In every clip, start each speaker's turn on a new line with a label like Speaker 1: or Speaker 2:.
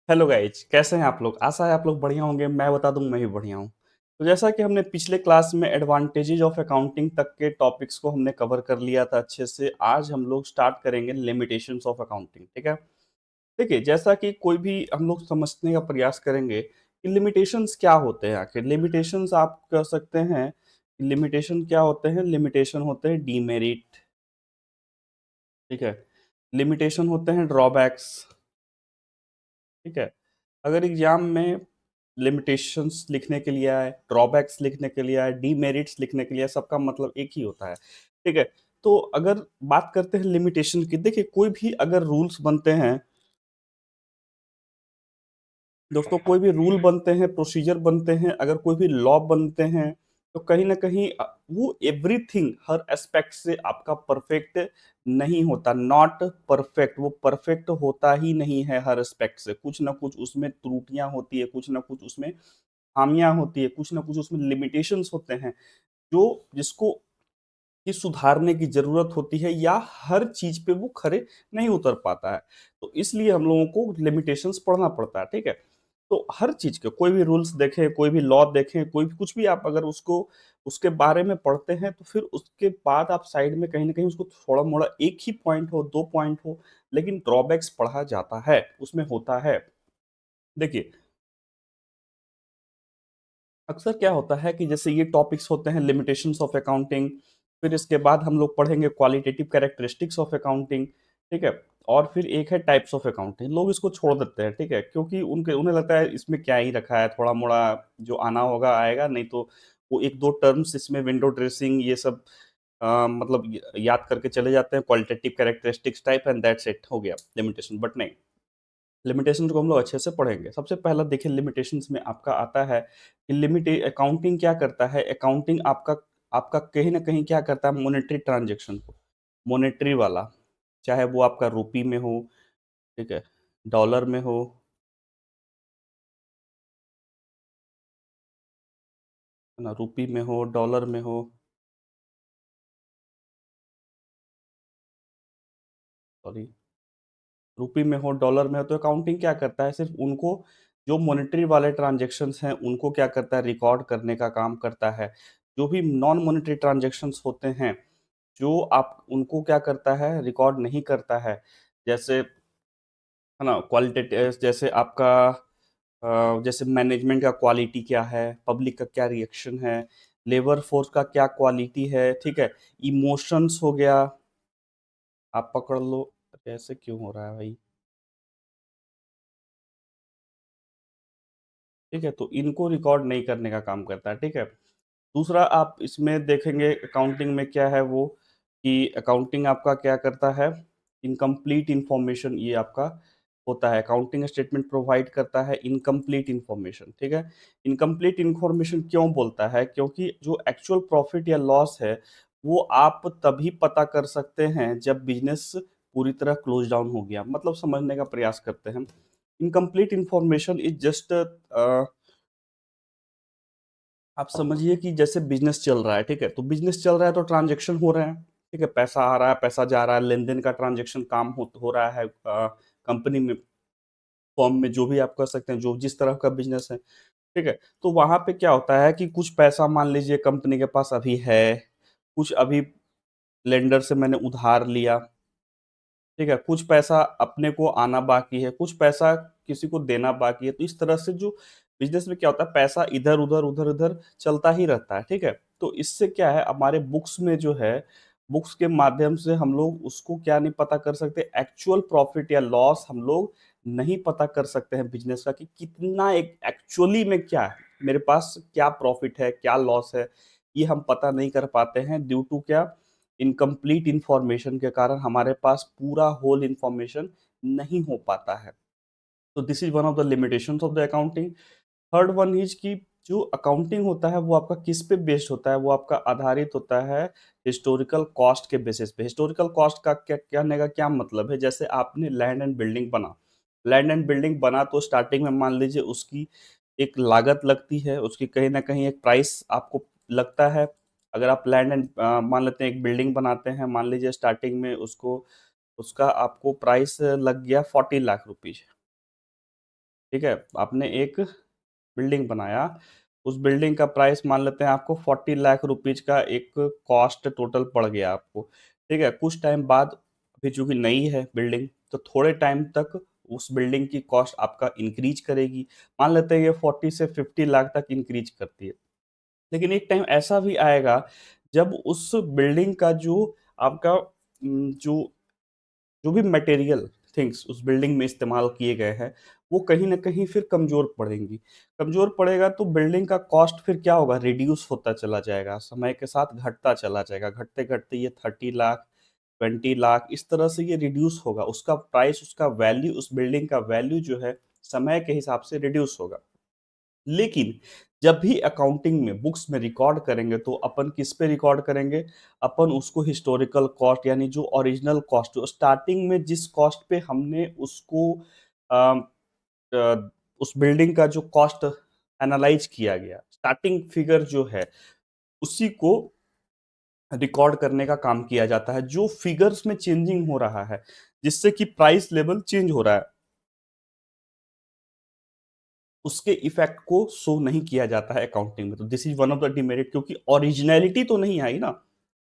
Speaker 1: Hello guys, कैसे हैं आप लोग? आशा है आप लोग बढ़िया होंगे। मैं बता दूं, मैं भी बढ़िया हूं। तो जैसा कि हमने पिछले क्लास में एडवांटेजेस ऑफ अकाउंटिंग तक के टॉपिक्स को हमने कवर कर लिया था अच्छे से। आज हम लोग स्टार्ट करेंगे लिमिटेशंस ऑफ अकाउंटिंग। ठीक है, देखिए, जैसा कि कोई भी हम लोग समझने का प्रयास करेंगे कि लिमिटेशंस क्या होते हैं। आखिर लिमिटेशंस आप कह सकते हैं, लिमिटेशन क्या होते हैं? लिमिटेशन होते हैं डीमेरिट। ठीक है, लिमिटेशन होते हैं ड्रॉबैक्स। ठीक है, अगर एग्जाम में लिमिटेशंस लिखने के लिए आए, ड्रॉबैक्स लिखने के लिए आए, डीमेरिट्स लिखने के लिए आए, सबका मतलब एक ही होता है। ठीक है, तो अगर बात करते हैं लिमिटेशन की, देखिए कोई भी अगर रूल्स बनते हैं दोस्तों, कोई भी रूल बनते हैं, प्रोसीजर बनते हैं, अगर कोई भी लॉ बनते हैं, तो कहीं ना कहीं वो एवरीथिंग हर एस्पेक्ट से आपका परफेक्ट नहीं होता। नॉट परफेक्ट, वो परफेक्ट होता ही नहीं है। हर एस्पेक्ट से कुछ ना कुछ उसमें त्रुटियां होती है, कुछ ना कुछ उसमें खामियां होती है, कुछ ना कुछ उसमें लिमिटेशंस होते हैं जो जिसको कि सुधारने की ज़रूरत होती है, या हर चीज़ पे वो खरे नहीं उतर पाता है। तो इसलिए हम लोगों को लिमिटेशंस पढ़ना पड़ता है। ठीक है? तो हर चीज़ के कोई भी रूल्स देखें, कोई भी लॉ देखें, कोई भी कुछ भी आप अगर उसको उसके बारे में पढ़ते हैं, तो फिर उसके बाद आप साइड में कहीं न कहीं उसको थोड़ा-मोड़ा, एक ही पॉइंट हो, 2 पॉइंट हो, लेकिन ड्रॉबैक्स पढ़ा जाता है, उसमें होता है। देखिए, अक्सर क्या होता है कि जैसे ये टॉपिक्स होते हैं लिमिटेशंस ऑफ अकाउंटिंग, फिर इसके बाद हम लोग पढ़ेंगे क्वालिटेटिव कैरेक्टरिस्टिक्स ऑफ अकाउंटिंग। ठीक है, और फिर एक है टाइप्स ऑफ अकाउंटिंग। लोग इसको छोड़ देते हैं, ठीक है, क्योंकि उनके उन्हें लगता है इसमें क्या ही रखा है, थोड़ा मोड़ा जो आना होगा आएगा, नहीं तो वो एक दो टर्म्स इसमें विंडो ड्रेसिंग ये सब मतलब याद करके चले जाते हैं। Qualitative characteristics type and that's it, हो गया लिमिटेशन। बट नहीं, लिमिटेशंस को हम लोग अच्छे से पढ़ेंगे। सबसे पहला देखिए, लिमिटेशंस में आपका आता है कि लिमिट अकाउंटिंग क्या करता है। अकाउंटिंग आपका आपका कहीं न कहीं क्या करता है, मॉनेटरी ट्रांज़ैक्शन को, मॉनेटरी वाला, चाहे वो आपका रुपी में हो, ठीक है, डॉलर में हो, है ना, रुपी में हो, डॉलर में हो, सॉरी, रुपी में हो, डॉलर में हो, तो अकाउंटिंग क्या करता है, सिर्फ़ उनको जो मॉनेटरी वाले ट्रांज़ैक्शंस हैं, उनको क्या करता है, रिकॉर्ड करने का काम करता है। जो भी नॉन मॉनेटरी ट्रांज़ैक्शंस होते हैं, जो आप उनको क्या करता है, रिकॉर्ड नहीं करता है। जैसे, है ना, जैसे आपका जैसे मैनेजमेंट का क्वालिटी क्या है, पब्लिक का क्या रिएक्शन है, लेबर फोर्स का क्या क्वालिटी है, ठीक है, इमोशंस हो गया, आप पकड़ लो। अरे ऐसे क्यों हो रहा है भाई? ठीक है, तो इनको रिकॉर्ड नहीं करने का काम करता है। ठीक है, दूसरा आप इसमें देखेंगे अकाउंटिंग में क्या है वो, कि अकाउंटिंग आपका क्या करता है, इनकम्प्लीट इन्फॉर्मेशन ये आपका होता है। अकाउंटिंग स्टेटमेंट प्रोवाइड करता है इनकम्प्लीट इन्फॉर्मेशन। ठीक है, इनकम्प्लीट इन्फॉर्मेशन क्यों बोलता है? क्योंकि जो एक्चुअल प्रॉफिट या लॉस है, वो आप तभी पता कर सकते हैं जब बिजनेस पूरी तरह क्लोज डाउन हो गया। मतलब समझने का प्रयास करते हैं, इनकम्प्लीट इन्फॉर्मेशन इज जस्ट, आप समझिए कि जैसे बिज़नेस चल रहा है, ठीक है? तो बिज़नेस चल रहा है तो ट्रांज़ैक्शन हो रहे हैं, ठीक है? पैसा आ रहा है, पैसा जा रहा है, लेन-देन का ट्रांज़ैक्शन काम हो रहा है कंपनी में, फर्म में, जो भी आप कह सकते हैं, जो जिस तरह का बिज़नेस है, ठीक है? तो वहाँ पे क्या होता है कि कुछ पैसा मान लीजिए कंपनी के पास अभी है, कुछ अभी लेंडर से मैंने उधार लिया, ठीक है? कुछ पैसा अपने को आना बाकी है, कुछ पैसा किसी को देना बाकी है। तो इस तरह से जो बिज़नेस में क्या होता है, पैसा इधर-उधर, उधर-उधर चलता ही रहता है, ठीक है? तो इससे क्या है, हमारे बुक्स में जो है, बुक्स के माध्यम से हम लोग उसको क्या नहीं पता कर सकते, एक्चुअल प्रॉफ़िट या लॉस हम लोग नहीं पता कर सकते हैं बिज़नेस का, कि कितना एक एक्चुअली में क्या है, मेरे पास क्या प्रॉफ़िट है, क्या लॉस है, ये हम पता नहीं कर पाते हैं, ड्यू टू क्या, इनकम्प्लीट इन्फॉर्मेशन के कारण हमारे पास पूरा होल इन्फॉर्मेशन नहीं हो पाता है। तो this is one of the limitations of the accounting. Third one is कि जो अकाउंटिंग होता है वो आपका किस पे बेस्ड होता है, वो आपका आधारित होता है हिस्टोरिकल कॉस्ट के बेसिस पे। हिस्टोरिकल कॉस्ट का क्या कहने का क्या मतलब है, जैसे आपने लैंड एंड बिल्डिंग बना, लैंड एंड बिल्डिंग बना, तो स्टार्टिंग में मान लीजिए उसकी एक लागत लगती है, उसकी कहीं न कहीं एक प्राइस आपको लगता है। अगर आप लैंड एंड मान लेते हैं एक बिल्डिंग बनाते हैं, मान लीजिए स्टार्टिंग में उसको उसका आपको प्राइस लग गया 40 लाख रुपीज़। ठीक है? आपने एक बिल्डिंग बनाया, उस बिल्डिंग का प्राइस मान लेते हैं आपको 40 लाख रुपीज़ का एक कॉस्ट टोटल पड़ गया आपको, ठीक है? कुछ टाइम बाद अभी चूँकि नई है बिल्डिंग, तो थोड़े टाइम तक उस बिल्डिंग की कॉस्ट आपका इंक्रीज़ करेगी। मान लेते हैं ये 40 से 50 लाख तक इंक्रीज़ करती है। लेकिन एक टाइम ऐसा भी आएगा जब उस बिल्डिंग का जो आपका जो जो भी मटेरियल थिंग्स उस बिल्डिंग में इस्तेमाल किए गए हैं, वो कहीं न कहीं फिर कमज़ोर पड़ेंगी। कमज़ोर पड़ेगा तो बिल्डिंग का कॉस्ट फिर क्या होगा, रिड्यूस होता चला जाएगा, समय के साथ घटता चला जाएगा। घटते-घटते ये 30 लाख, 20 लाख इस तरह से ये रिड्यूस होगा। उसका प्राइस, उसका वैल्यू, उस बिल्डिंग का वैल्यू जो है, समय के हिसाब से रिड्यूस होगा। लेकिन जब भी अकाउंटिंग में बुक्स में रिकॉर्ड करेंगे तो अपन किस पे रिकॉर्ड करेंगे? अपन उसको हिस्टोरिकल कॉस्ट यानी जो ओरिजिनल कॉस्ट जो स्टार्टिंग में जिस कॉस्ट पे हमने उसको अ उस बिल्डिंग का जो कॉस्ट एनालाइज़ किया गया, स्टार्टिंग फिगर जो है, उसी को रिकॉर्ड करने का काम किया जाता है। जो फिगर्स में चेंजिंग हो रहा है, जिससे कि प्राइस लेवल चेंज हो रहा है। उसके इफ़ेक्ट को शो नहीं किया जाता है अकाउंटिंग में, तो this is one of the demerit क्योंकि ओरिजिनैलिटी तो नहीं आई ना,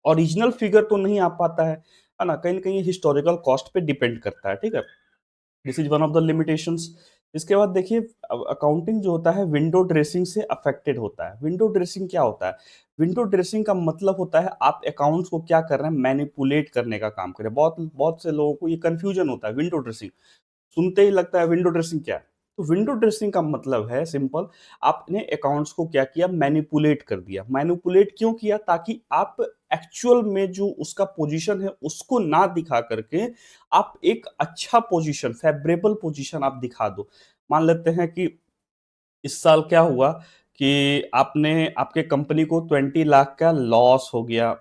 Speaker 1: ओरिजिनल फिगर तो नहीं आ पाता है ना? कहीं न कहीं हिस्टोरिकल कॉस्ट पे डिपेंड करता है, ठीक है? This is one of the limitations. इसके बाद देखिए अकाउंटिंग जो होता है विंडो ड्रेसिंग से अफ़ेक्टेड होता है। विंडो ड्रेसिंग क्या होता है? विंडो ड्रेसिंग का मतलब होता है आप अकाउंट्स को क्या कर रहे हैं मैनिपुलेट करने का काम कर रहे हैं। बहुत बहुत से लोगों को ये कन्फ्यूजन होता है विंडो ड्रेसिंग। सुनते ही लगता है विंडो ड्रेसिंग क्या है? तो विंडो ड्रेसिंग का मतलब है सिंपल आपने अकाउंट्स को क्या किया मैनिपुलेट कर दिया। मैनिपुलेट क्यों किया? ताकि आप एक्चुअल में जो उसका पोजीशन है उसको ना दिखा करके आप एक अच्छा पोजीशन फेवरेबल पोजीशन आप दिखा दो। मान लेते हैं कि इस साल क्या हुआ कि आपने आपके कंपनी को 20 लाख का लॉस हो गया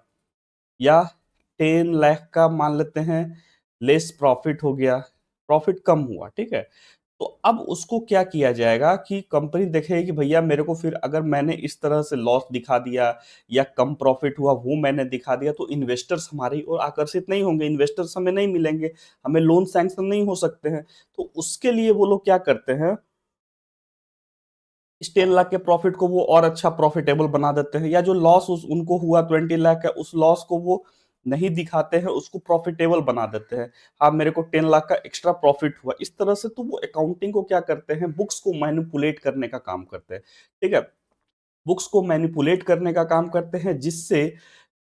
Speaker 1: या 10 लाख का मान लेते हैं लेस प्रॉफिट हो गया, प्रॉफिट कम हुआ, ठीक है? तो अब उसको क्या किया जाएगा कि कंपनी देखेगी कि भैया मेरे को फिर अगर मैंने इस तरह से लॉस दिखा दिया या कम प्रॉफिट हुआ वो मैंने दिखा दिया तो इन्वेस्टर्स हमारी ओर आकर्षित नहीं होंगे, इन्वेस्टर्स हमें नहीं मिलेंगे, हमें लोन सैंक्शन नहीं हो सकते हैं। तो उसके लिए वो लोग क्या करते हैं इस 10 लाख के प्रॉफिट को वो और अच्छा प्रॉफिटेबल बना देते हैं या जो लॉस उस उनको हुआ 20 लाख का उस लॉस को वो नहीं दिखाते हैं, उसको प्रॉफिटेबल बना देते हैं। हाँ, मेरे को 10 लाख का एक्स्ट्रा प्रॉफिट हुआ। इस तरह से तो वो अकाउंटिंग को क्या करते हैं, बुक्स को मैनिपुलेट करने का काम करते हैं। ठीक है? बुक्स को मैनिपुलेट करने का काम करते हैं जिससे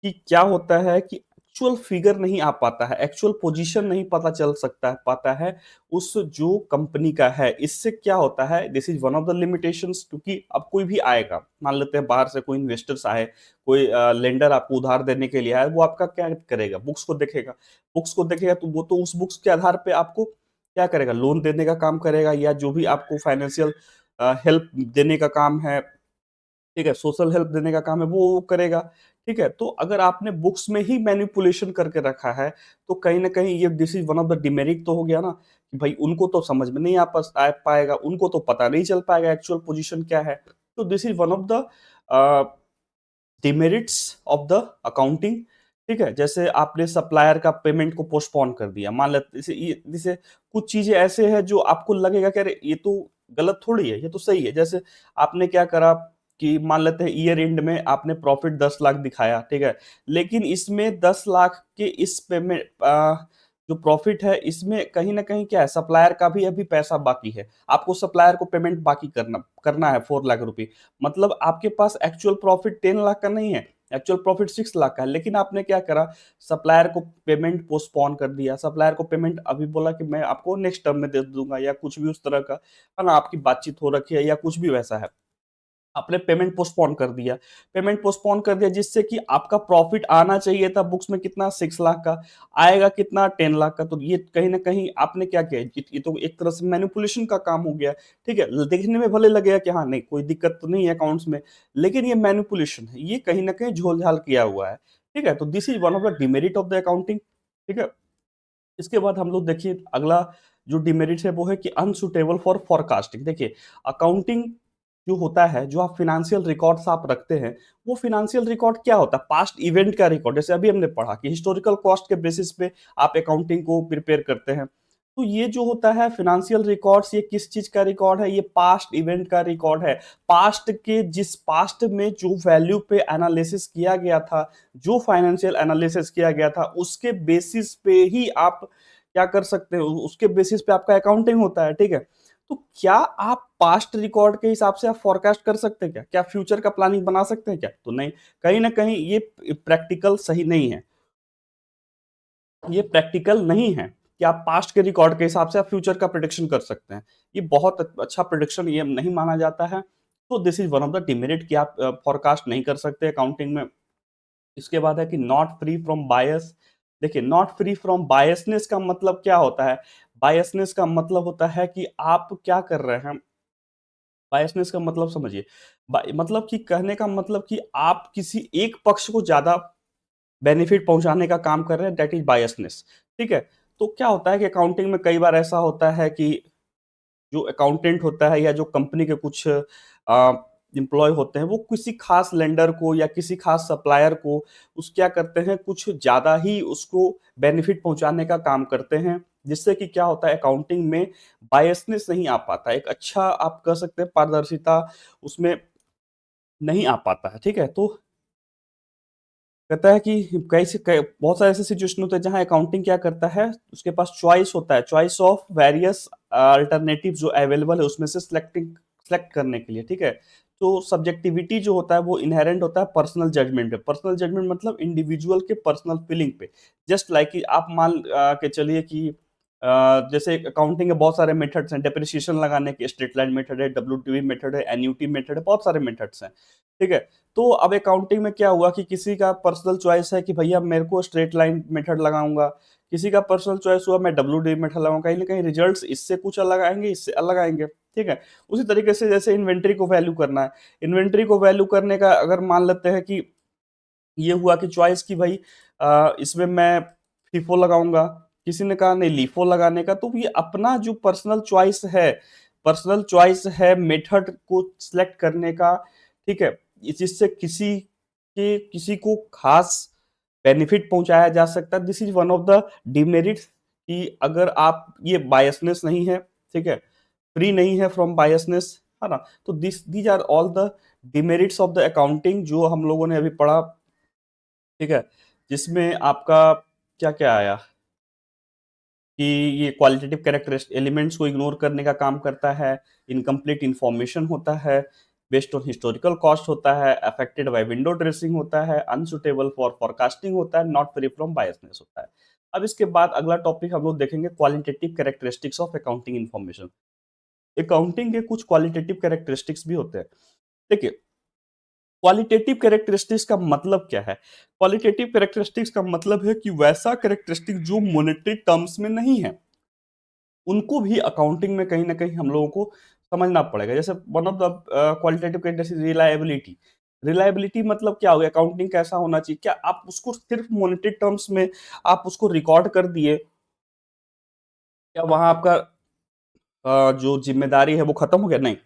Speaker 1: कि क्या होता है कि एक्चुअल फिगर नहीं आ पाता है, एक्चुअल पोजीशन नहीं पता चल सकता है पाता है उस जो कंपनी का है। इससे क्या होता है this is one of the limitations क्योंकि अब कोई भी आएगा, मान लेते हैं बाहर से कोई इन्वेस्टर्स आए, कोई लेंडर आपको उधार देने के लिए आया, वो आपका क्या करेगा? बुक्स को देखेगा। बुक्स को देखेगा तो वो तो उस बुक्स के आधार पे आपको क्या करेगा? लोन देने का काम करेगा या जो भी आपको फाइनेंशियल हेल्प देने का काम है ठीक है, सोशल हेल्प देने का काम है वो करेगा, ठीक है? तो अगर आपने बुक्स में ही मैनिपुलेशन करके रखा है, तो कहीं न कहीं ये this is one of the demerit तो हो गया ना, कि भाई उनको तो समझ में नहीं आ पाएगा, उनको तो पता नहीं चल पाएगा एक्चुअल पोज़ीशन क्या है। तो this is one of the a, demerits of the accounting, ठीक है? जैसे आपने सप्लायर का पेमेंट को पोस्टपोन कर दिया, मान लेते जैसे कुछ चीज़ें ऐसे हैं जो आपको लगेगा कि अरे! ये तो गलत थोड़ी है, ये तो सही है। जैसे आपने क्या करा कि मान लेते हैं ईयर एंड में आपने प्रॉफिट 10 लाख दिखाया, ठीक है? लेकिन इसमें 10 लाख के इस जो प्रॉफिट है इसमें कहीं न कहीं क्या है सप्लायर का भी अभी पैसा बाकी है। आपको सप्लायर को पेमेंट बाकी करना करना है 4 लाख रुपए। मतलब आपके पास एक्चुअल प्रॉफिट 10 लाख का नहीं है, एक्चुअल प्रॉफिट 6 लाख का है। लेकिन आपने क्या करा सप्लायर को पेमेंट पोस्टपोन कर दिया। सप्लायर को पेमेंट अभी बोला कि मैं आपको नेक्स्ट टर्म में दे दूँगा या कुछ भी उस तरह का, है ना? आपकी बातचीत हो रखी है या कुछ भी वैसा है। आपने पेमेंट पोस्टपोन कर दिया। पेमेंट पोस्टपोन कर दिया जिससे कि आपका प्रॉफिट आना चाहिए था बुक्स में कितना 6 लाख का, आएगा कितना 10 लाख का। तो ये कहीं न कहीं आपने क्या किया ये तो एक तरह से मैनिपुलेशन का काम हो गया, ठीक है? देखने में भले लगेगा कि हाँ, नहीं कोई दिक्कत तो नहीं है अकाउंट्स में, लेकिन ये मैनिपुलेशन है। ये कहीं न कहीं झोल-झाल किया हुआ है, ठीक है? तो this is one of the demerit of the accounting, ठीक है? इसके बाद हम लोग देखिए अगला जो डिमेरिट है वो है कि अनसुटेबल फॉर फोरकास्टिंग। देखिए अकाउंटिंग जो होता है, जो आप फाइनेंशियल रिकॉर्ड्स आप रखते हैं, वो फाइनेंशियल रिकॉर्ड क्या होता है? पास्ट इवेंट का रिकॉर्ड। जैसे अभी हमने पढ़ा कि हिस्टोरिकल कॉस्ट के बेसिस पे आप अकाउंटिंग को प्रिपेयर करते हैं। तो ये जो होता है फाइनेंशियल रिकॉर्ड्स, ये किस चीज का रिकॉर्ड है? ये पास्ट इवेंट का रिकॉर्ड है। पास्ट में जो वैल्यू पे एनालिसिस किया गया था, जो फाइनेंशियल एनालिसिस किया गया था, उसके बेसिस पे ही आप क्या कर सकते हो, उसके बेसिस पे आपका अकाउंटिंग होता है, ठीक है। तो क्या आप पास्ट रिकॉर्ड के हिसाब से आप फोरकास्ट कर सकते हैं क्या? क्या फ्यूचर का प्लानिंग बना सकते हैं क्या? तो नहीं। कहीं ना कहीं ये प्रैक्टिकल सही नहीं है, ये प्रैक्टिकल नहीं है कि आप पास्ट के रिकॉर्ड के हिसाब से आप फ्यूचर का प्रिडिक्शन कर सकते हैं। ये बहुत अच्छा प्रिडिक्शन ये नहीं माना जाता है। तो this is one of the demerit कि आप फोरकास्ट नहीं कर सकते अकाउंटिंग में। इसके बाद है कि नॉट फ्री फ्रॉम बायस। देखिए, नॉट फ्री फ्रॉम बायसनेस का मतलब क्या होता है? बायसनेस का मतलब होता है कि आप क्या कर रहे हैं। बायसनेस का मतलब समझिए, मतलब कि कहने का मतलब कि आप किसी एक पक्ष को ज्यादा बेनिफिट पहुंचाने का काम कर रहे हैं, दैट इज बायसनेस। ठीक है। तो क्या होता है कि अकाउंटिंग में कई बार ऐसा होता है कि जो अकाउंटेंट होता है या जो कंपनी के कुछ एम्प्लॉय होते हैं, वो किसी खास लेंडर को या किसी खास सप्लायर को उस क्या करते हैं, कुछ ज्यादा ही उसको बेनिफिट पहुंचाने का काम करते हैं, जिससे कि क्या होता है अकाउंटिंग में बायसनेस नहीं आ पाता, एक अच्छा आप कह सकते हैं पारदर्शिता उसमें नहीं आ पाता है। ठीक है। तो कहता है कि बहुत सारे ऐसे सिचुएशन होते हैं जहां अकाउंटिंग क्या करता है, उसके पास चॉइस होता है, चॉइस ऑफ वेरियस अल्टरनेटिव जो अवेलेबल है उसमें से सेलेक्ट करने के लिए। ठीक है। तो सब्जेक्टिविटी जो होता है वो इनहेरेंट होता है पर्सनल जजमेंट पे। पर्सनल जजमेंट मतलब इंडिविजुअल के पर्सनल फीलिंग पे। जस्ट लाइक कि आप मान के चलिए कि जैसे अकाउंटिंग के बहुत सारे मेथड्स हैं, डेप्रिसिएशन लगाने के स्ट्रेट लाइन मेथड है, डब्ल्यूटीवी मेथड है, एनयूटी मेथड है, बहुत सारे मेथड्स हैं। ठीक है। तो अब अकाउंटिंग में क्या हुआ कि किसी का पर्सनल चॉइस है कि भैया मेरे को स्ट्रेट लाइन मेथड लगाऊंगा, किसी का पर्सनल चॉइस हुआ मैं डब्ल्यू मेथड लगाऊंगा, कहीं ना कहीं रिजल्ट्स इससे कुछ अलग आएंगे, इससे अलग आएंगे। ठीक है। उसी तरीके से जैसे इन्वेंट्री को वैल्यू करना है, इन्वेंट्री को वैल्यू करने का अगर मान लेते हैं कि ये हुआ कि चॉइस की भाई इसमें मैं फीफो लगाऊंगा, किसी ने कहा नहीं लीफो लगाने का, तो ये अपना जो पर्सनल चॉइस है मेथड को सिलेक्ट करने का। ठीक है। जिससे किसी को खास बेनिफिट पहुंचाया जा सकता है, this is one of the demerits कि अगर आप ये बायसनेस नहीं है, ठीक है, फ्री नहीं है फ्रॉम बायसनेस, है ना। तो these are all the demerits of the accounting जो हम लोगों ने अभी पढ़ा। ठीक है। जिसमें आपका क्या क्या आया कि ये क्वालिटेटिव कैरेक्टरिस्टिक एलिमेंट्स को इग्नोर करने का काम करता है, इनकम्प्लीट इंफॉर्मेशन होता है, बेस्ड ऑन हिस्टोरिकल कॉस्ट होता है, अफेक्टेड बाय विंडो ड्रेसिंग होता है, अनसुटेबल फॉर फॉरकास्टिंग होता है, नॉट फ्री फ्रॉम बायसनेस होता है। अब इसके बाद अगला टॉपिक हम लोग देखेंगे qualitative characteristics of accounting information. Accounting के कुछ क्वालिटेटिव कैरेक्टरिस्टिक्स भी होते हैं। देखिए, क्वालिटेटिव कैरेक्टरिस्टिक्स का मतलब क्या है? क्वालिटेटिव कैरेक्टरिस्टिक्स का मतलब है कि वैसा कैरेक्टरिस्टिक जो मॉनेटरी टर्म्स में नहीं है, उनको भी अकाउंटिंग में कहीं ना कहीं हम लोगों को समझना पड़ेगा। जैसे one of the qualitative characteristic reliability. Reliability मतलब क्या हो गया? अकाउंटिंग कैसा होना चाहिए? क्या आप उसको सिर्फ मॉनेटरी टर्म्स में आप उसको रिकॉर्ड कर दिए, क्या वहां आपका जो जिम्मेदारी है वो खत्म हो गया? नहीं।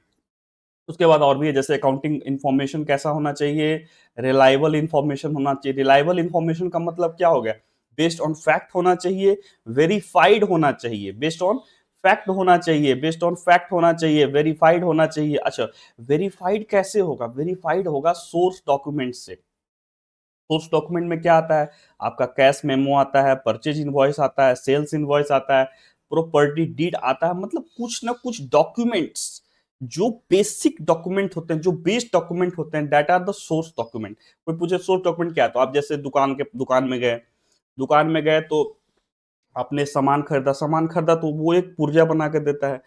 Speaker 1: उसके बाद और भी है, जैसे अकाउंटिंग इंफॉर्मेशन कैसा होना चाहिए? रिलायबल इंफॉर्मेशन होना चाहिए। रिलायबल इंफॉर्मेशन का मतलब क्या हो गया? बेस्ड ऑन फैक्ट होना चाहिए, वेरीफाइड होना चाहिए, बेस्ड ऑन फैक्ट होना चाहिए, बेस्ड ऑन फैक्ट होना चाहिए, वेरीफाइड होना चाहिए। अच्छा, वेरीफाइड कैसे होगा? वेरीफाइड होगा सोर्स डॉक्यूमेंट से। सोर्स डॉक्यूमेंट में क्या आता है? आपका कैश मेमो आता है, परचेज इनवॉइस आता है, सेल्स इनवॉइस आता है, प्रॉपर्टी डीड आता है, मतलब कुछ ना कुछ डॉक्यूमेंट्स जो बेसिक डॉक्यूमेंट होते हैं, जो बेस डॉक्यूमेंट होते हैं, that are the source document. कोई पूछे सोर्स डॉक्यूमेंट क्या है, तो आप जैसे दुकान में गए तो आपने सामान खरीदा तो वो एक पुर्जा बना के देता है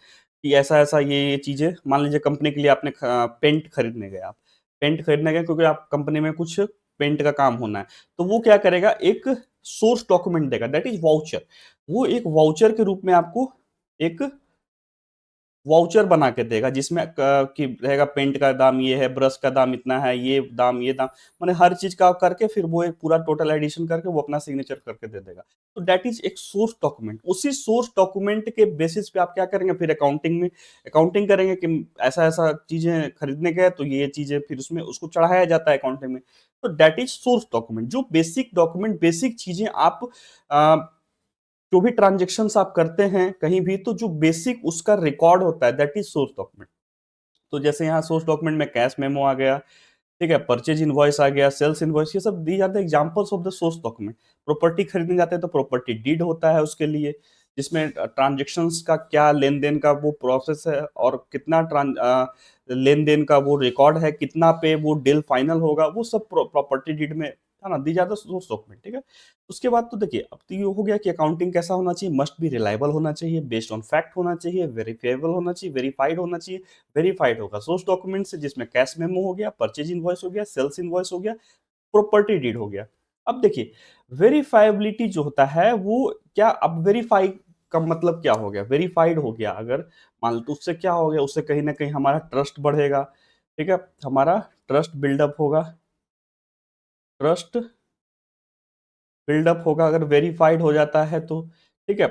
Speaker 1: कि ऐसा ऐसा ये चीजें, मान लीजिए कंपनी के लिए आपने पेंट खरीदने गए, आप पेंट खरीदने गए क्योंकि आप कंपनी में कुछ पेंट का काम होना है, तो वो क्या करेगा, एक सोर्स डॉक्यूमेंट देगा, दैट इज वाउचर। वो एक वाउचर के रूप में आपको एक वाउचर बना के देगा, जिसमें कि रहेगा पेंट का दाम ये है, ब्रश का दाम इतना है, ये दाम, माने हर चीज का करके फिर वो एक पूरा टोटल एडिशन करके वो अपना सिग्नेचर करके दे देगा। तो दैट इज एक सोर्स डॉक्यूमेंट। उसी सोर्स डॉक्यूमेंट के बेसिस पे आप क्या करेंगे, फिर अकाउंटिंग में अकाउंटिंग करेंगे कि ऐसा ऐसा चीजें खरीदने गए तो ये चीजें फिर उसमें उसको चढ़ाया जाता है अकाउंटिंग में। तो दैट इज सोर्स डॉक्यूमेंट, जो बेसिक डॉक्यूमेंट, बेसिक चीजें आप जो भी ट्रांज़ैक्शंस आप करते हैं कहीं भी, तो जो बेसिक उसका रिकॉर्ड होता है दैट इज़ सोर्स डॉक्यूमेंट। तो जैसे यहाँ सोर्स डॉक्यूमेंट में कैश मेमो आ गया, ठीक है? परचेज़ इनवॉइस आ गया, सेल्स इनवॉइस, ये सब these are the examples of the source document. Property खरीदने जाते हैं तो प्रॉपर्टी डीड होता है उसके लिए, जिसमें ट्रांज़ैक्शंस का क्या लेन-देन का वो प्रोसेस है और कितना लेन-देन का वो रिकॉर्ड है, कितना पे वो डील फाइनल होगा, वो सब प्रॉपर्टी डीड में है ना? These are the source document, ठीक है? उसके बाद तो देखिए, अब तो ये हो गया कि अकाउंटिंग कैसा होना चाहिए, मस्ट बी रिलायबल होना चाहिए, बेस्ड ऑन फैक्ट होना चाहिए, वेरिफिएबल होना चाहिए, वेरिफाइड होना चाहिए। वेरिफाइड होगा सोर्स डॉक्यूमेंट से, जिसमें कैश मेमो हो गया, परचेज इनवॉइस हो गया, सेल्स इनवॉइस हो गया, प्रॉपर्टी डीड हो गया। अब देखिए, वेरिफाइबिलिटी जो होता है वो क्या, अब वेरीफाई का मतलब क्या हो गया, वेरिफाइड हो गया अगर, मान लो, तो उससे क्या हो गया, उससे कहीं ना कहीं हमारा ट्रस्ट बढ़ेगा, ठीक है? हमारा ट्रस्ट बिल्डअप होगा, ट्रस्ट बिल्डअप होगा अगर वेरीफाइड हो जाता है तो, ठीक है?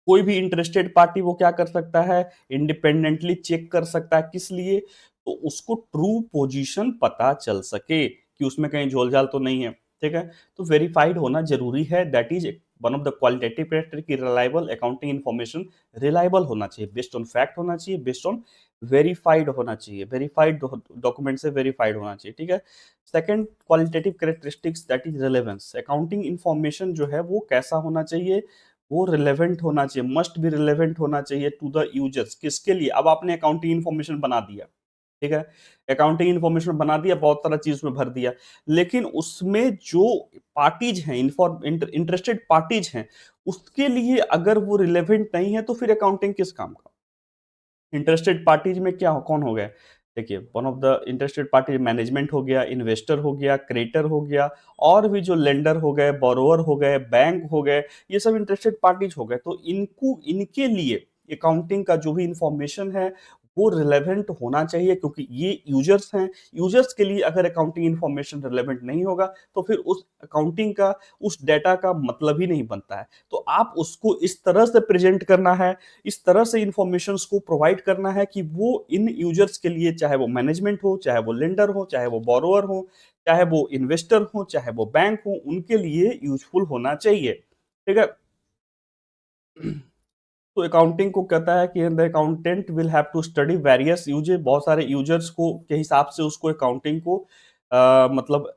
Speaker 1: कोई भी इंटरेस्टेड पार्टी वो क्या कर सकता है, इंडिपेंडेंटली चेक कर सकता है, किस लिए, तो उसको ट्रू पोजीशन पता चल सके कि उसमें कहीं झोल-झाल तो नहीं है, ठीक है? तो वेरिफाइड होना ज़रूरी है, that is one of the qualitative character की रिलायबल अकाउंटिंग इन्फॉर्मेशन, रिलायबल होना चाहिए, बेस्ड ऑन फैक्ट होना चाहिए, बेस्ड ऑन वेरिफाइड होना चाहिए, वेरिफाइड डॉक्यूमेंट से वेरिफाइड होना चाहिए, ठीक है? Second qualitative characteristics that is relevance, accounting information जो है वो कैसा होना चाहिए, वो रिलेवेंट होना चाहिए, मस्ट बी रिलेवेंट होना चाहिए टू द यूजर्स। किसके लिए? अब आपने अकाउंटिंग इन्फॉर्मेशन बना दिया, ठीक है? अकाउंटिंग इन्फॉर्मेशन बना दिया, बहुत सारा चीज़ उसमें भर दिया, लेकिन उसमें जो पार्टीज़ हैं, इंटरेस्टेड पार्टीज़ हैं, उसके लिए अगर वो रिलेवेंट नहीं है, तो फिर अकाउंटिंग किस काम का? इंटरेस्टेड पार्टीज में क्या कौन हो गए? देखिए, one of the interested party management हो गया, इन्वेस्टर हो गया, क्रेडिटर हो गया, और भी जो लेंडर हो गए, बोरोवर हो गए, बैंक हो गए, ये सब इंटरेस्टेड पार्टीज हो गए। तो इनको, इनके लिए अकाउंटिंग का जो भी इंफॉर्मेशन है वो रिलेवेंट होना चाहिए, क्योंकि ये यूजर्स हैं। यूजर्स के लिए अगर अकाउंटिंग इंफॉर्मेशन रिलेवेंट नहीं होगा, तो फिर उस अकाउंटिंग का, उस डेटा का मतलब ही नहीं बनता है। तो आप उसको इस तरह से प्रेजेंट करना है, इस तरह से इंफॉर्मेशंस को प्रोवाइड करना है कि वो इन यूजर्स के लिए, चाहे वो मैनेजमेंट हो, चाहे वो लेंडर हो, चाहे वो बोरोवर हो, चाहे वो इन्वेस्टर हो, चाहे वो बैंक हो, उनके लिए यूजफुल होना चाहिए, ठीक है? तो अकाउंटिंग को कहता है कि the accountant will have to study various user, बहुत सारे यूजर्स को के हिसाब से उसको अकाउंटिंग को मतलब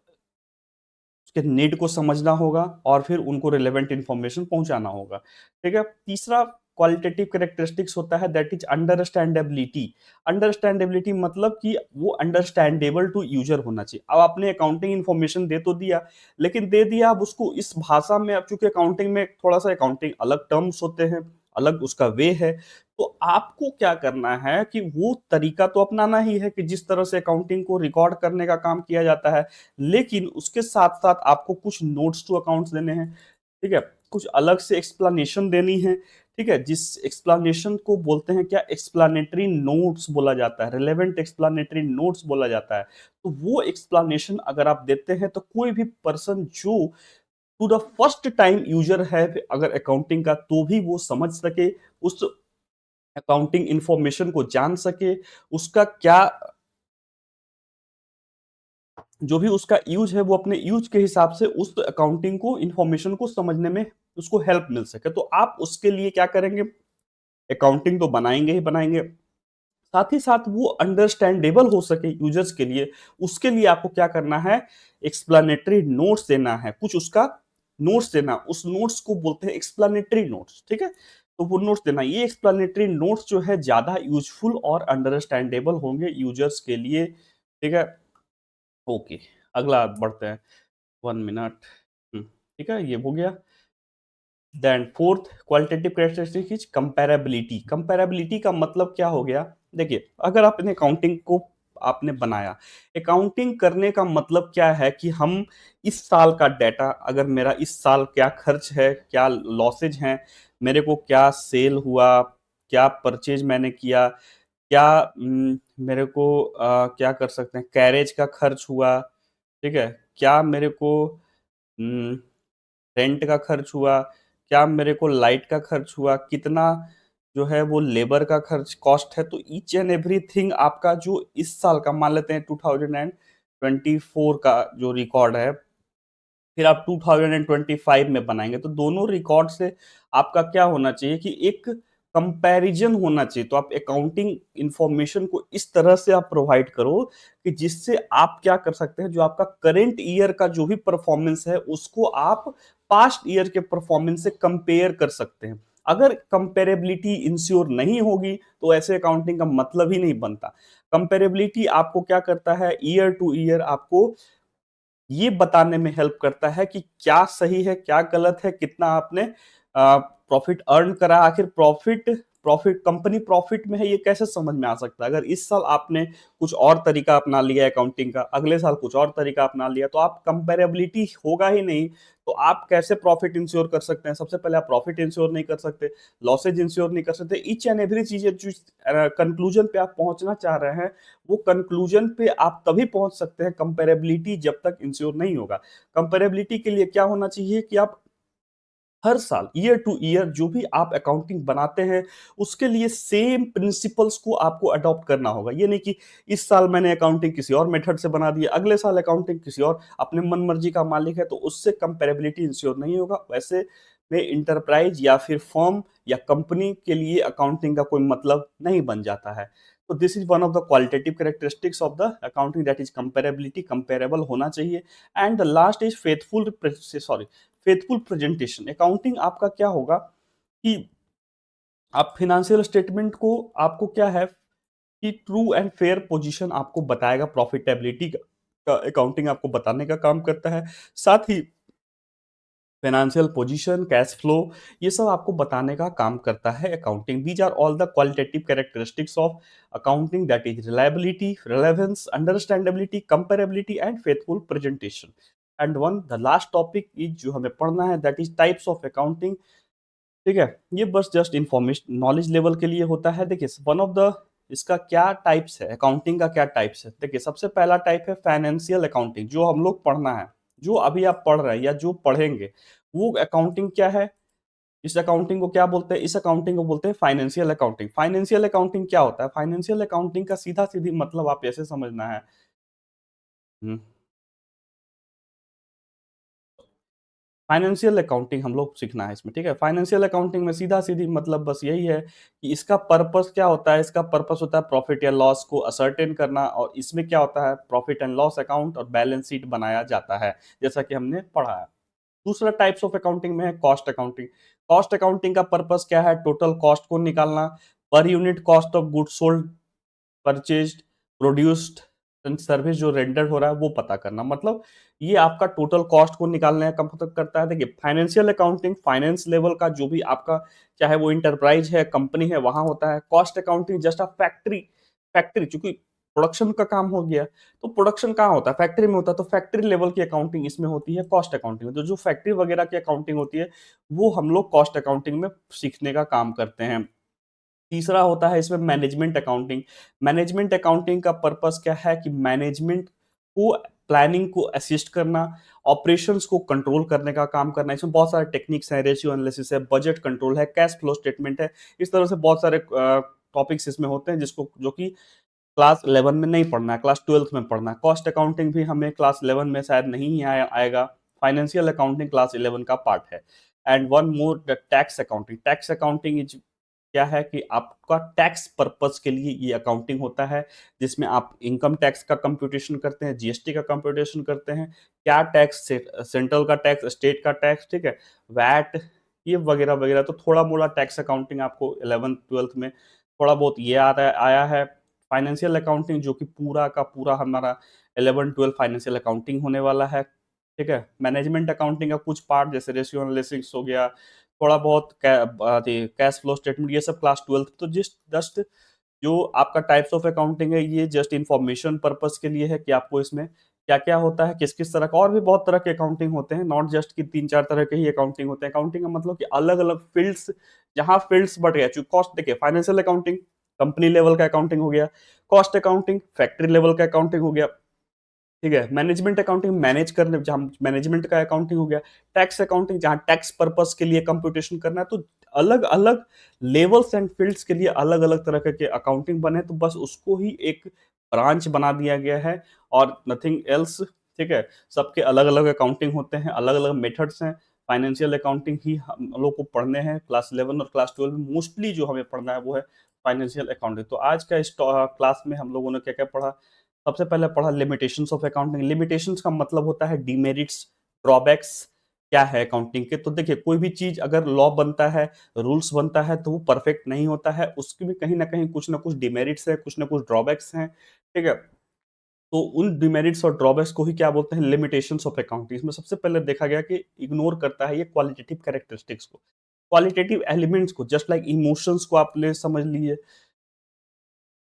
Speaker 1: उसके नीड को समझना होगा और फिर उनको रिलेवेंट इंफॉर्मेशन पहुंचाना होगा, ठीक है? तीसरा क्वालिटेटिव कैरेक्टरिस्टिक्स होता है दैट इज अंडरस्टैंडेबिलिटी। अंडरस्टैंडेबिलिटी मतलब कि वो अंडरस्टैंडेबल टू यूजर होना चाहिए। अब आपने अकाउंटिंग इन्फॉर्मेशन दे तो दिया, लेकिन दे दिया अब उसको इस भाषा में, अब चूंकि अकाउंटिंग में थोड़ा सा, अकाउंटिंग अलग टर्म्स होते हैं, अलग उसका वे है, तो आपको क्या करना है कि वो तरीका तो अपनाना ही है कि जिस तरह से अकाउंटिंग को रिकॉर्ड करने का काम किया जाता है, लेकिन उसके साथ-साथ आपको कुछ नोट्स टू अकाउंट्स देने हैं, ठीक है? कुछ अलग से एक्सप्लेनेशन देनी है, ठीक है? जिस एक्सप्लेनेशन को बोलते हैं क्या, एक्सप्लेनेटरी नोट्स बोला जाता है, रिलेवेंट एक्सप्लेनेटरी नोट्स बोला जाता है। तो वो एक्सप्लेनेशन अगर आप देते हैं, तो कोई भी पर्सन जो to the first time user है अगर अकाउंटिंग का, तो भी वो समझ सके, उस अकाउंटिंग इन्फॉर्मेशन को जान सके, उसका क्या, जो भी उसका यूज है वो अपने यूज के हिसाब से उस अकाउंटिंग को, इंफॉर्मेशन को समझने में उसको हेल्प मिल सके। तो आप उसके लिए क्या करेंगे, अकाउंटिंग तो बनाएंगे ही बनाएंगे, साथ ही साथ वो अंडरस्टैंडेबल हो सके यूजर्स के लिए, उसके लिए आपको क्या करना है, एक्सप्लेनेटरी नोट्स देना है, कुछ उसका नोट्स देना, उस नोट्स को बोलते हैं एक्सप्लेनेटरी नोट्स, ठीक है? तो वो नोट्स देना, ये एक्सप्लेनेटरी नोट्स जो है ज्यादा यूजफुल और अंडरस्टैंडेबल होंगे यूजर्स के लिए, ठीक है? ओके, अगला बढ़ते हैं। 1 मिनट। ठीक है, ये हो गया। Then fourth qualitative characteristic is comparability. Comparability का मतलब क्या हो गया? देखिए, अगर आपने अकाउंटिंग को आपने बनाया, अकाउंटिंग करने का मतलब क्या है कि हम इस साल का डाटा, अगर मेरा इस साल क्या खर्च है, क्या लॉसेज हैं, मेरे को क्या सेल हुआ, क्या परचेज मैंने किया, क्या मेरे को क्या कर सकते हैं, कैरेज का खर्च हुआ, ठीक है? क्या मेरे को उम, रेंट का खर्च हुआ, क्या मेरे को लाइट का खर्च हुआ, कितना जो है वो लेबर का खर्च कॉस्ट है। तो ईच एंड एवरीथिंग आपका जो इस साल का, मान लेते हैं 2024 का जो रिकॉर्ड है, फिर आप 2025 में बनाएँगे, तो दोनों रिकॉर्ड से आपका क्या होना चाहिए कि एक कंपैरिज़न होना चाहिए। तो आप अकाउंटिंग इन्फॉर्मेशन को इस तरह से आप प्रोवाइड करो कि जिससे आप क्या कर सकते हैं, जो आपका करंट ईयर का जो भी परफॉर्मेंस है, उसको आप पास्ट ईयर के परफॉर्मेंस से कंपेयर कर सकते हैं। अगर कंपैरेबिलिटी इंश्योर नहीं होगी, तो ऐसे अकाउंटिंग का मतलब ही नहीं बनता। कंपैरेबिलिटी आपको क्या करता है, ईयर टू ईयर आपको ये बताने में हेल्प करता है कि क्या सही है, क्या गलत है, कितना आपने प्रॉफिट अर्न करा। आखिर प्रॉफिट प्रॉफिट कंपनी प्रॉफिट में है, ये कैसे समझ में आ सकता है? अगर इस साल आपने कुछ और तरीका अपना लिया अकाउंटिंग का, अगले साल कुछ और तरीका अपना लिया, तो आप कंपैरेबिलिटी होगा ही नहीं। तो आप कैसे प्रॉफिट इंश्योर कर सकते हैं? सबसे पहले आप प्रॉफिट इंश्योर नहीं कर सकते, लॉसेज इंश्योर नहीं कर सकते। ईच एंड एवरी चीज़ जो कंक्लूजन पे आप पहुँचना चाह रहे हैं, वो कंक्लूजन पे आप तभी पहुंच सकते हैं कंपैरेबिलिटी जब तक इंश्योर नहीं होगा। कंपैरेबिलिटी के लिए क्या होना चाहिए कि आप हर साल ईयर टू ईयर जो भी आप अकाउंटिंग बनाते हैं, उसके लिए सेम प्रिंसिपल्स को आपको अडॉप्ट करना होगा। ये नहीं कि इस साल मैंने अकाउंटिंग किसी और मेथड से बना दी, अगले साल अकाउंटिंग किसी और अपने मन मर्जी का मालिक है, तो उससे कंपैरेबिलिटी इंश्योर नहीं होगा। वैसे में इंटरप्राइज या फिर फर्म या कंपनी के लिए अकाउंटिंग का कोई मतलब नहीं बन जाता है। तो this is one of the qualitative characteristics of the accounting, that is comparability, comparable होना चाहिए। And the last is faithful presentation. Accounting आपका क्या होगा कि आप फिनेंशियल स्टेटमेंट को, आपको क्या है कि ट्रू एंड फेयर पोजीशन आपको बताएगा, प्रॉफिटेबिलिटी का अकाउंटिंग आपको बताने का काम करता है। साथ ही फाइनेंशियल पोजीशन, कैश फ्लो, ये सब आपको बताने का काम करता है accounting. These are all the qualitative characteristics of accounting, that is reliability, relevance, understandability, comparability and faithful presentation. And one the last topic is जो हमें पढ़ना है, that is types of accounting. ठीक है, ये बस जस्ट इंफॉर्मेशन नॉलेज लेवल के लिए होता है। देखिए वन ऑफ द इसका क्या टाइप्स है, अकाउंटिंग का क्या टाइप्स है। देखिए सबसे पहला टाइप है फाइनेंशियल अकाउंटिंग, जो हम लोग पढ़ना है, जो अभी आप पढ़ रहे हैं या जो पढ़ेंगे, वो अकाउंटिंग क्या है। इस अकाउंटिंग को क्या बोलते हैं? इस अकाउंटिंग को बोलते हैं फाइनेंशियल अकाउंटिंग। फाइनेंशियल अकाउंटिंग क्या होता है? फाइनेंशियल अकाउंटिंग का सीधा सीधी मतलब आप ऐसे समझना है। हम्म, फाइनेंशियल अकाउंटिंग हम लोग सीखना है इसमें, ठीक है। फाइनेंशियल अकाउंटिंग में सीधा सीधी मतलब बस यही है कि इसका पर्पस क्या होता है। इसका पर्पस होता है प्रॉफिट या लॉस को असर्टेन करना, और इसमें क्या होता है, प्रॉफिट एंड लॉस अकाउंट और बैलेंस शीट बनाया जाता है, जैसा कि हमने पढ़ा है। दूसरा टाइप्स ऑफ अकाउंटिंग में है कॉस्ट अकाउंटिंग। कॉस्ट अकाउंटिंग का पर्पस क्या है? टोटल कॉस्ट को निकालना, per unit cost of goods sold, purchased, produced and service जो रेंडर हो रहा है वो पता करना। मतलब ये आपका टोटल कॉस्ट को निकालने का मतलब करता है। देखिए फाइनेंशियल अकाउंटिंग फाइनेंस लेवल का जो भी आपका, चाहे वो इंटरप्राइज है, कंपनी है, वहां होता है। Cost accounting just a factory, factory चूंकि प्रोडक्शन का काम हो गया, तो प्रोडक्शन कहाँ होता है? फैक्ट्री में होता है। तो फैक्ट्री लेवल की अकाउंटिंग इसमें होती है कॉस्ट अकाउंटिंग में। तो जो फैक्ट्री वगैरह की अकाउंटिंग होती है, वो हम लोग कॉस्ट अकाउंटिंग में सीखने का काम करते हैं। तीसरा होता है इसमें मैनेजमेंट अकाउंटिंग। मैनेजमेंट अकाउंटिंग का पर्पस क्या है कि मैनेजमेंट को, प्लानिंग को असिस्ट करना, ऑपरेशंस को कंट्रोल करने का काम करना। इसमें बहुत सारे टेक्निक्स हैं, रेशियो एनालिसिस है, बजट कंट्रोल है, कैश फ्लो स्टेटमेंट है। इस तरह से बहुत सारे टॉपिक्स इसमें होते हैं, जिसको जो कि क्लास 11 में नहीं पढ़ना है, क्लास 12th में पढ़ना है। कॉस्ट अकाउंटिंग भी हमें क्लास 11 में शायद नहीं ही आएगा। फाइनेंशियल अकाउंटिंग क्लास 11 का पार्ट है। And one more, the tax accounting. Tax accounting is क्या है कि आपका टैक्स पर्पस के लिए ये अकाउंटिंग होता है, जिसमें आप इनकम टैक्स का कंप्यूटेशन करते हैं, जीएसटी का कंप्यूटेशन करते हैं, क्या टैक्स, सेंट्रल का टैक्स, स्टेट का टैक्स, ठीक है, वैट, ये वगैरह वगैरह। तो थोड़ा मोड़ा टैक्स अकाउंटिंग आपको 11th 12th में थोड़ा बहुत ये आया है। फाइनेंशियल अकाउंटिंग जो कि पूरा का पूरा हमारा 11 12 फाइनेंशियल अकाउंटिंग होने वाला है, ठीक है। मैनेजमेंट अकाउंटिंग का कुछ पार्ट जैसे रेशियो एनालिसिस हो गया, थोड़ा बहुत कैश फ्लो स्टेटमेंट, ये सब क्लास 12th। तो जिस जस्ट जो आपका टाइप्स ऑफ अकाउंटिंग है, ये जस्ट इंफॉर्मेशन पर्पस के लिए है कि आपको इसमें क्या क्या होता है, किस किस तरह का। और भी बहुत तरह के अकाउंटिंग होते हैं, नॉट जस्ट कि 3 4 तरह के ही अकाउंटिंग होते हैं। अकाउंटिंग का मतलब कि अलग अलग फील्ड्स, जहां फील्ड्स बढ़ गया। चूंकि कॉस्ट, देखिए फाइनेंशियल अकाउंटिंग कंपनी लेवल का अकाउंटिंग हो गया, कॉस्ट अकाउंटिंग फैक्ट्री लेवल का अकाउंटिंग हो गया, ठीक है। मैनेजमेंट अकाउंटिंग मैनेज करने, जहाँ मैनेजमेंट का अकाउंटिंग हो गया। टैक्स अकाउंटिंग जहाँ टैक्स पर्पस के लिए कंप्यूटेशन करना है। तो अलग अलग लेवल्स एंड फील्ड्स के लिए अलग अलग तरह के अकाउंटिंग बने, तो बस उसको ही एक ब्रांच बना दिया गया है और नथिंग एल्स, ठीक है? सबके अलग-अलग अकाउंटिंग होते हैं, अलग-अलग मेथड्स हैं। फाइनेंशियल अकाउंटिंग ही हम लोग को पढ़ने हैं क्लास 11 और क्लास 12 में मोस्टली जो हमें पढ़ना है वो है फाइनेंशियल अकाउंटिंग। तो आज का इस क्लास में हम लोगों ने क्या-क्या पढ़ा? सबसे पहले पढ़ा लिमिटेशंस ऑफ अकाउंटिंग। लिमिटेशंस का मतलब होता है डिमेरिट्स, ड्रॉबैक्स क्या है अकाउंटिंग के। तो देखिए कोई भी चीज़ अगर लॉ बनता है, रूल्स बनता है तो वो परफेक्ट नहीं होता है। उसकी भी कहीं न कहीं कुछ न कुछ डिमेरिट्स है, कुछ न कुछ ड्रॉबैक्स हैं, ठीक है? तो उन डिमेरिट्स और ड्रॉबैक्स को ही क्या बोलते हैं लिमिटेशंस ऑफ अकाउंटिंग। इसमें सबसे पहले देखा गया कि इग्नोर करता है ये क्वालिटेटिव कैरेक्टरिस्टिक्स को, क्वालिटेटिव एलिमेंट्स को, जस्ट लाइक इमोशंस को आप ले समझ लीजिए,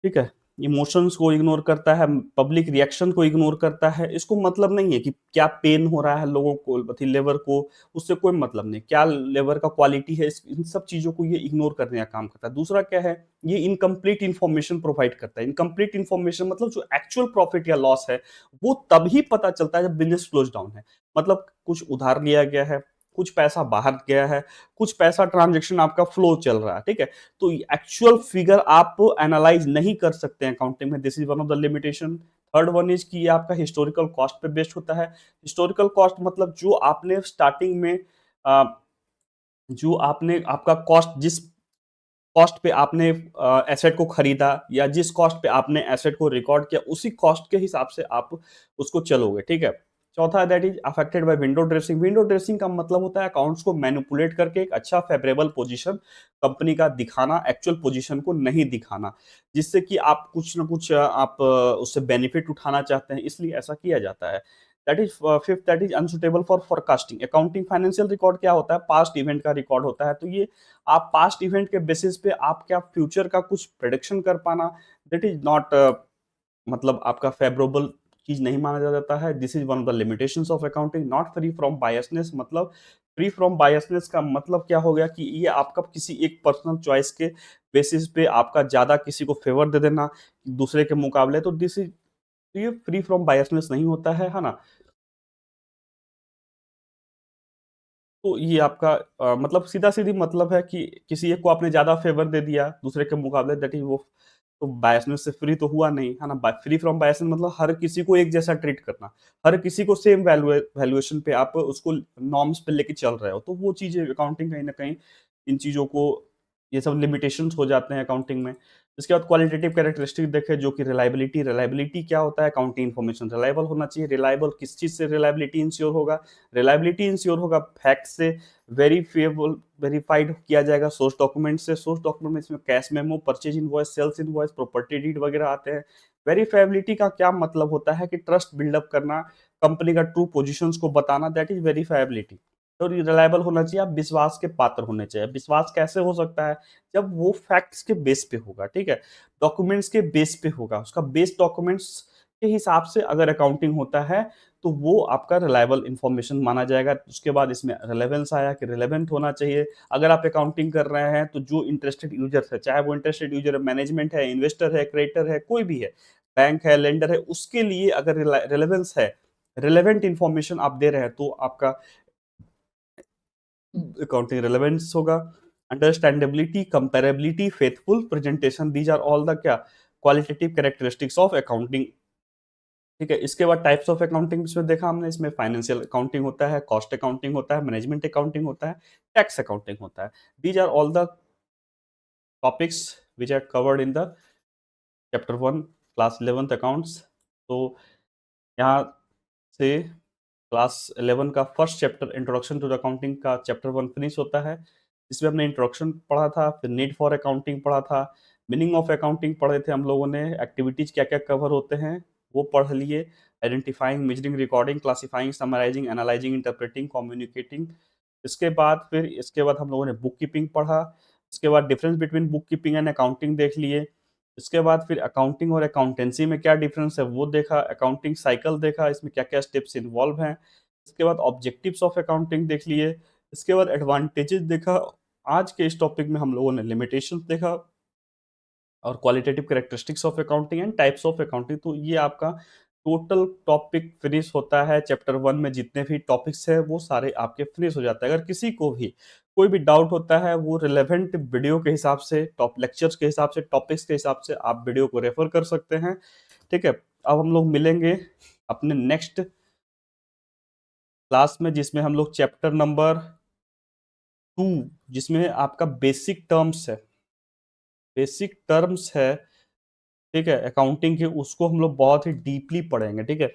Speaker 1: ठीक है? इमोशंस को इग्नोर करता है, पब्लिक रिएक्शन को इग्नोर करता है। इसको मतलब नहीं है कि क्या पेन हो रहा है लोगों को अथी लेबर को, उससे कोई मतलब नहीं। क्या लेबर का क्वालिटी है, इस इन सब चीज़ों को ये इग्नोर करने का काम करता है। दूसरा क्या है, ये इनकम्प्लीट इन्फॉर्मेशन प्रोवाइड करता है। इनकम्प्लीट इन्फॉर्मेशन मतलब जो एक्चुअल प्रॉफिट या लॉस है, वो तभी पता चलता है जब बिज़नेस क्लोज़ डाउन है। मतलब कुछ उधार लिया गया है, कुछ पैसा बाहर गया है, कुछ पैसा ट्रांज़ैक्शन आपका फ्लो चल रहा है, ठीक है? तो एक्चुअल फिगर आप एनालाइज नहीं कर सकते हैं अकाउंटिंग में। This is one of the limitation. Third one is कि ये आपका हिस्टोरिकल कॉस्ट पे बेस्ड होता है। हिस्टोरिकल कॉस्ट मतलब जो आपने स्टार्टिंग में अ, जो आपने आपका कॉस्ट जिस कॉस्ट पे आपने एसेट को खरीदा या जिस कॉस्ट पे आपने एसेट को रिकॉर्ड किया, उसी कॉस्ट के हिसाब से आप उसको चलोगे, ठीक है? चौथा that is affected by window dressing. Window dressing का मतलब होता है अकाउंट्स को मैनिपुलेट करके एक अच्छा फेवरेबल पोज़ीशन कंपनी का दिखाना, एक्चुअल पोज़ीशन को नहीं दिखाना, जिससे कि आप कुछ न कुछ आप उससे बेनिफिट उठाना चाहते हैं, इसलिए ऐसा किया जाता है। That is fifth that is unsuitable for forecasting. Accounting financial record क्या होता है? पास्ट इवेंट का रिकॉर्ड होता है, तो ये आप पास्ट इवेंट के बेसिस पे आप क्या फ्यूचर का कुछ प्रेडिक्शन कर पाना, दैट इज नॉट मतलब आपका फेवरेबल चीज नहीं माना जाता है। This is one of the limitations of accounting. Not free from biasness मतलब फ्री फ्रॉम बायसनेस का मतलब क्या हो गया कि ये आपका किसी एक पर्सनल चॉइस के बेसिस पे आपका ज्यादा किसी को फेवर दे देना दूसरे के मुकाबले, तो दिस इज ये फ्री फ्रॉम बायसनेस नहीं होता है ना? तो ये आपका मतलब सीधा-सीधी मतलब है कि किसी एक को आपने ज़्यादा फ़ेवर दे दिया दूसरे के मुकाबले, दैट इज़ वो तो बायसनेस से फ्री तो हुआ नहीं, है ना? बा फ्री फ्रॉम बायसनेस मतलब हर किसी को एक जैसा ट्रीट करना। हर किसी को सेम वैल्यूएशन पे आप उसको नॉर्म्स पे लेके चल रहे हो। तो वो चीज़ें अकाउंटिंग कहीं न कहीं इन चीज़ों को ये सब लिमिटेशंस हो जाते हैं अकाउंटिंग में। इसके बाद क्वालिटेटिव कैरेक्टरिस्टिक देखें जो कि रिलायबिलिटी। रिलायबिलिटी क्या होता है? अकाउंटिंग इन्फॉर्मेशन रिलायबल होना चाहिए। रिलायबल किस चीज़ से रिलायबिलिटी इंश्योर होगा? रिलायबिलिटी इंश्योर होगा फैक्ट से, वेरीफिएबल वेरीफाइड किया जाएगा सोर्स डॉक्यूमेंट से। सोर्स डॉक्यूमेंट में इसमें cash memo, purchase invoice, sales invoice, property deed वगैरह आते हैं। वेरीफाइबिलिटी का क्या मतलब होता है कि ट्रस्ट बिल्डअप करना, कंपनी का ट्रू पोजीशंस को बताना, दैट इज वेरीफाइबिलिटी। तो रिलायबल होना चाहिए, आप विश्वास के पात्र होने चाहिए। विश्वास कैसे हो सकता है? जब वो फैक्ट्स के बेस पे होगा, ठीक है? डॉक्यूमेंट्स के बेस पे होगा, उसका बेस डॉक्यूमेंट्स के हिसाब से अगर अकाउंटिंग होता है तो वो आपका रिलायबल इन्फॉर्मेशन माना जाएगा। उसके बाद इसमें रिलेवेंस आया कि रिलेवेंट होना चाहिए। अगर आप अकाउंटिंग कर रहे हैं तो जो इंटरेस्टेड यूज़र्स है, चाहे वो इंटरेस्टेड यूज़र मैनेजमेंट है, इन्वेस्टर है, क्रेडिटर है, कोई भी है, बैंक है, लेंडर है, उसके लिए अगर रिलेवेंस है, रिलेवेंट इन्फॉर्मेशन आप दे रहे हैं तो आपका अकाउंटिंग रिलेवेंस होगा। Understandability, comparability, faithful presentation, these are all the क्या क्वालिटेटिव कैरेक्टरिस्टिक्स ऑफ अकाउंटिंग। ठीक है, इसके बाद टाइप्स ऑफ अकाउंटिंग इसमें देखा हमने, इसमें फाइनेंशियल अकाउंटिंग होता है, कॉस्ट अकाउंटिंग होता है, मैनेजमेंट अकाउंटिंग होता है, टैक्स अकाउंटिंग होता है। These are all the topics which are covered in the chapter 1 class 11th accounts. तो यहाँ से क्लास 11 का first chapter introduction to the accounting का चैप्टर 1 फिनिश होता है। इसमें हमने इंट्रोडक्शन पढ़ा था, फिर नीड फॉर अकाउंटिंग पढ़ा था, मीनिंग ऑफ अकाउंटिंग पढ़े थे हम लोगों ने, एक्टिविटीज़ क्या-क्या कवर होते हैं वो पढ़ लिए, identifying, measuring, recording, classifying, summarising, analysing, interpreting, communicating. इसके बाद हम लोगों ने बुक कीपिंग पढ़ा, इसके बाद difference between book keeping and accounting देख लिए। इसके बाद फिर अकाउंटिंग और अकाउंटेंसी में क्या डिफरेंस है वो देखा, अकाउंटिंग साइकिल देखा, इसमें क्या-क्या स्टेप्स इन्वॉल्व हैं। इसके बाद ऑब्जेक्टिव्स ऑफ अकाउंटिंग देख लिए, इसके बाद एडवांटेजेस देखा। आज के इस टॉपिक में हम लोगों ने लिमिटेशंस देखा और qualitative characteristics of accounting and types of accounting. तो ये आपका टोटल टॉपिक फिनिश होता है। चैप्टर 1 में जितने भी टॉपिक्स हैं वो सारे आपके फिनिश हो जाते हैं। अगर किसी को भी कोई भी डाउट होता है वो रिलेवेंट वीडियो के हिसाब से, टॉप लेक्चर्स के हिसाब से, टॉपिक्स के हिसाब से आप वीडियो को रेफर कर सकते हैं। ठीक है? अब हम लोग मिलेंगे अपने नेक्स्ट क्लास में, जिसमें हम लोग चैप्टर नंबर 2, जिसमें आपका बेसिक टर्म्स है, ठीक है, अकाउंटिंग के, उसको हम लोग बहुत ही डीपली पढ़ेंगे, ठीक है।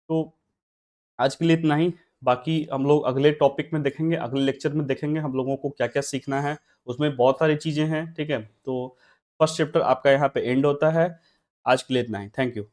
Speaker 1: तो आज के लिए इतना ही। बाकी हम लोग अगले टॉपिक में देखेंगे, अगले लेक्चर में देखेंगे हम लोगों को क्या क्या सीखना है। उसमें बहुत सारी चीजें हैं, ठीक है। तो फर्स्ट चैप्टर आपका यहाँ पे एंड होता है। आज के लिए इतना ही। Thank you.